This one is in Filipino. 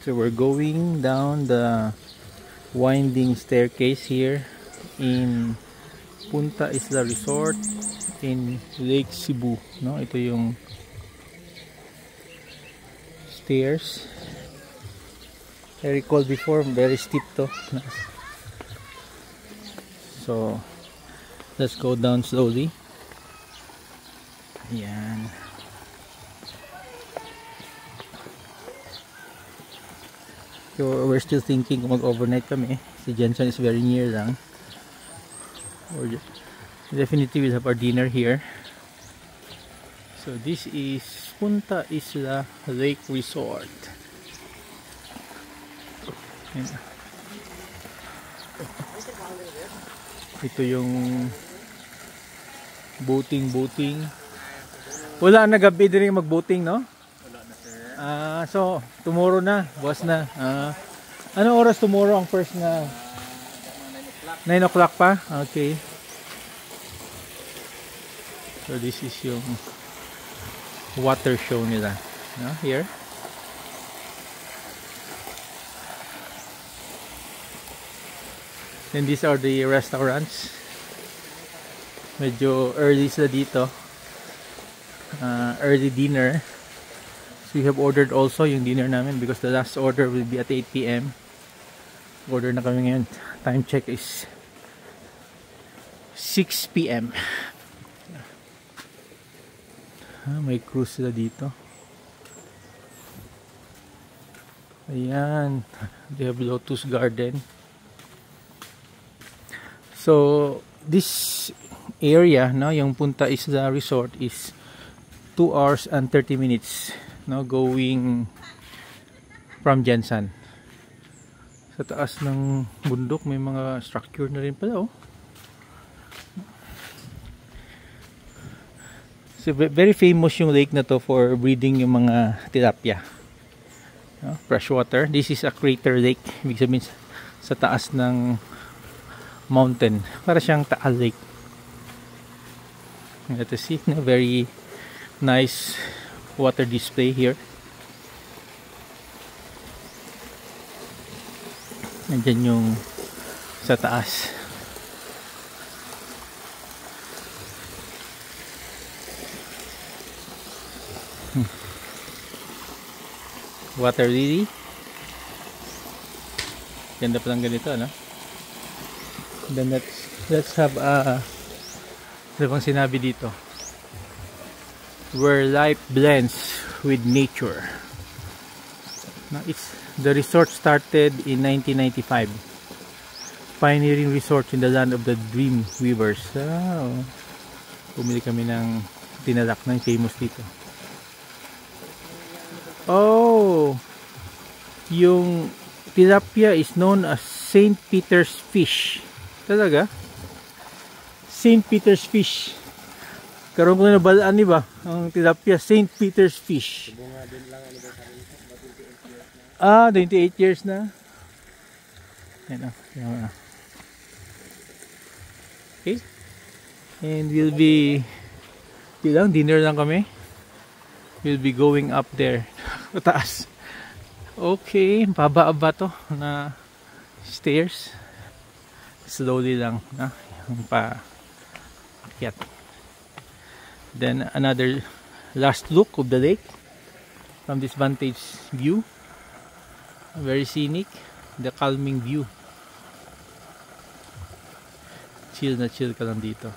So we're going down the winding staircase here in Punta Isla Resort in Lake Cebu, no? Ito yung stairs. I recall before, very steep to. So let's go down slowly. Ayan. So we're still thinking kung mag-overnight kami. Si Jensen is very near lang. Definitely we'll have our dinner here. So this is Punta Isla Lake Resort. Ayan. Ito yung boating. Wala na gabi din mag-boating, no? Wala na, sir. So tomorrow na, bukas na. Ano oras tomorrow ang first na? 9 o'clock pa? Okay. So this is yung water show nila, no? Here. And these are the restaurants. Medyo early sila dito. Early dinner. So we have ordered also yung dinner namin because the last order will be at 8 PM. Order na kami ngayon. Time check is 6 PM. May cruise sila dito. Ayan. They have Lotus Garden. So this area, no, yung Punta Isla Resort is 2 hours and 30 minutes, no, going from Jensen. Sa taas ng bundok may mga structure na rin pala, oh. So very famous yung lake na to for breeding yung mga tilapia, no? Freshwater. This is a crater lake, ibig sabihin sa taas ng mountain, para siyang Taal Lake. Let us see, no? Very nice water display here. Nandyan yung sa taas. Water lily. Ganda pa lang ganito, no? Then let's have ano bang sinabi dito? Where life blends with nature. Now, the resort started in 1995. Pioneering resort in the land of the dream weavers. So, pumili kami ng tinalak na famous dito. Oh, yung tilapia is known as St. Peter's fish. Talaga? St. Peter's fish. Karoon ko na balaan, di ba? Ang tilapia, St. Peter's fish. 28 years na. Yan o. Okay. And we'll be dinner lang kami. We'll be going up there. Mataas. Okay. Baba-aba to na stairs. Slowly lang. Yung pa-akyat. Then another last look of the lake from this vantage view. Very scenic. The calming view. Chill na chill ka lang dito.